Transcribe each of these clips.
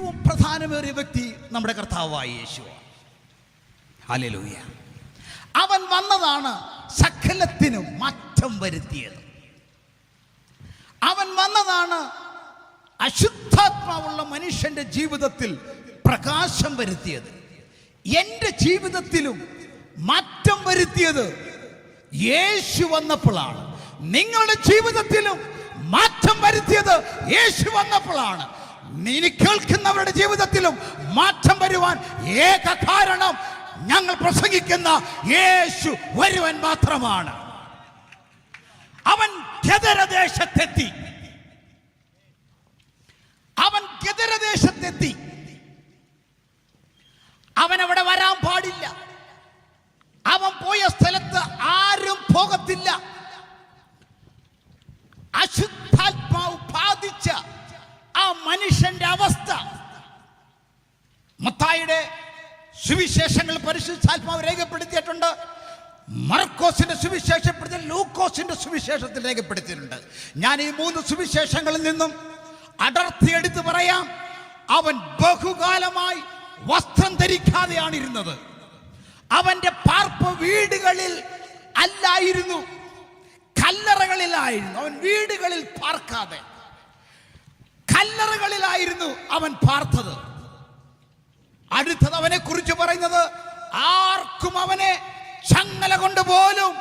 ഏറ്റവും പ്രധാനമേറിയ വ്യക്തി നമ്മുടെ കർത്താവായ യേശുവാണ്. ഹല്ലേലൂയ. അവൻ വന്നതാണ് സകലത്തിനും മാറ്റം വരുത്തിയത്. അവൻ വന്നതാണ് അശുദ്ധാത്മാവുള്ള മനുഷ്യന്റെ ജീവിതത്തിൽ പ്രകാശം വരുത്തിയത്. എൻ്റെ ജീവിതത്തിലും മാറ്റം വരുത്തിയത് യേശു വന്നപ്പോഴാണ്. നിങ്ങളുടെ ജീവിതത്തിലും മാറ്റം വരുത്തിയത് യേശു വന്നപ്പോഴാണ്. ഇനി കേൾക്കുന്നവരുടെ ജീവിതത്തിലും മാറ്റം വരുവാൻ ഏക കാരണം ഞങ്ങൾ പ്രസംഗിക്കുന്ന യേശു വരുവൻ മാത്രമാണ്. അവൻ ഗദരദേശത്തെത്തി. അവൻ അവിടെ വരാൻ പാടില്ല. അവൻ പോയ സ്ഥലത്ത് ആരും പോകത്തില്ല. അശുദ്ധാത്മാവ് ബാധിച്ച ആ മനുഷ്യന്റെ അവസ്ഥ മത്തായിയുടെ സുവിശേഷങ്ങൾ പരിശുദ്ധാത്മാവ് രേഖപ്പെടുത്തിയിട്ടുണ്ട്. മർക്കോസിന്റെ സുവിശേഷപ്പെടുത്തി, ലൂക്കോസിന്റെ സുവിശേഷത്തിൽ രേഖപ്പെടുത്തിയിട്ടുണ്ട്. ഞാൻ ഈ 3 സുവിശേഷങ്ങളിൽ നിന്നും അടർത്തിയെടുത്ത് പറയാം. അവൻ ബഹുകാലമായി വസ്ത്രം ധരിക്കാതെയാണ് ഇരുന്നത്. അവന്റെ പാർപ്പ് വീടുകളിൽ അല്ലായിരുന്നു, കല്ലറകളിലായിരുന്നു. അവൻ വീടുകളിൽ പാർക്കാതെ കല്ലറകളിലായിരുന്നു അവൻ പാർത്തത്. അടുത്തത് അവനെ കുറിച്ച് പറയുന്നത്, ആർക്കും അവനെ ചങ്ങല കൊണ്ട് പോലും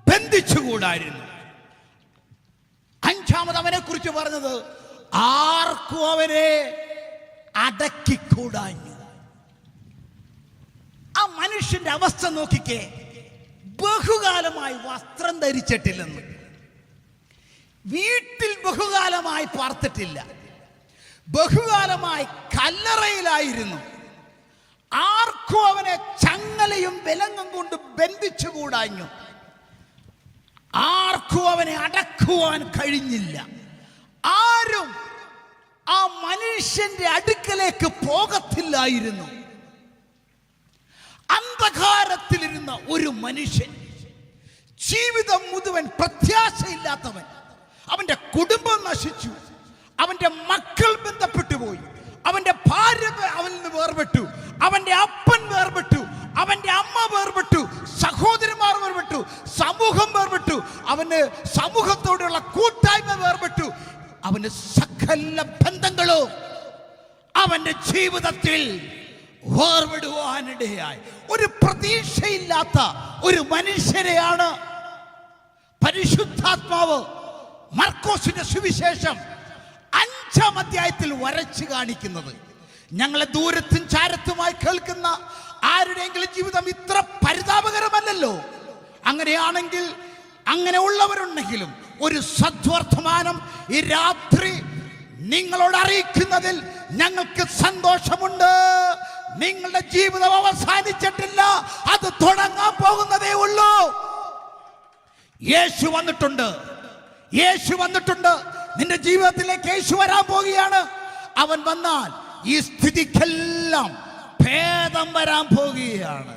ബന്ധിച്ചുകൂടായിരുന്നു. 5ാമത് അവനെ കുറിച്ച് പറഞ്ഞത്, ആർക്കും അവനെ അടക്കിക്കൂടാഞ്ഞു. ആ മനുഷ്യന്റെ അവസ്ഥ നോക്കിക്കേ. ബഹുകാലമായി വസ്ത്രം ധരിച്ചിട്ടില്ലെന്ന്, വീട്ടിൽ ബഹുകാലമായി പാർത്തിട്ടില്ല, ബഹുകാലമായി കല്ലറയിലായിരുന്നു. ആർക്കും അവനെ ചങ്ങലയും വിലങ്ങും കൊണ്ട് ബന്ധിച്ചുകൂടാഞ്ഞു. ആർക്കും അവനെ അടക്കുവാൻ കഴിഞ്ഞില്ല. ആരും ആ മനുഷ്യന്റെ അടുക്കലേക്ക് പോകത്തില്ലായിരുന്നു. അന്ധകാരത്തിലിരുന്ന ഒരു മനുഷ്യൻ, ജീവിതം മുഴുവൻ പ്രത്യാശയില്ലാത്തവൻ. അവന്റെ കുടുംബം നശിച്ചു, അവന്റെ മക്കൾ ബന്ധപ്പെട്ടു പോയി, അവന്റെ ഭാര്യ അവനിൽ നിന്ന് വേർപെട്ടു, അവന്റെ അപ്പൻ വേർപെട്ടു, അവന്റെ അമ്മ വേർപെട്ടു, സഹോദരന്മാർ വേർപെട്ടു, സമൂഹം വേർപെട്ടു, അവന് സമൂഹത്തോടുള്ള കൂട്ടായ്മ വേർപെട്ടു. അവന് സകല ബന്ധങ്ങളും അവന്റെ ജീവിതത്തിൽ വേർപെടുവാനിടയായി. ഒരു പ്രതീക്ഷയില്ലാത്ത ഒരു മനുഷ്യരെയാണ് പരിശുദ്ധാത്മാവ് മർക്കോസിന്റെ സുവിശേഷം 5ാം അധ്യായത്തിൽ വരച്ചു കാണിക്കുന്നത്. ഞങ്ങളെ ദൂരത്തും ചാരത്തുമായി കേൾക്കുന്ന ആരുടെയെങ്കിലും ജീവിതം ഇത്ര പരിതാപകരമല്ലല്ലോ. അങ്ങനെയാണെങ്കിൽ, അങ്ങനെ ഉള്ളവരുണ്ടെങ്കിലും ഒരു സദ്വർത്തമാനം ഈ രാത്രി നിങ്ങളോട് അറിയിക്കുന്നതിൽ ഞങ്ങൾക്ക് സന്തോഷമുണ്ട്. നിങ്ങളുടെ ജീവിതം അവസാനിച്ചിട്ടില്ല, അത് തുടങ്ങാൻ പോകുന്നതേ ഉള്ളൂ. യേശു വന്നിട്ടുണ്ട്, യേശു വന്നിട്ടുണ്ട്. നിന്റെ ജീവിതത്തിലേക്ക് യേശു വരാൻ പോകുകയാണ്. അവൻ വന്നാൽ ഈ സ്ഥിതിക്കെല്ലാം ഭേദം വരാൻ പോകുകയാണ്.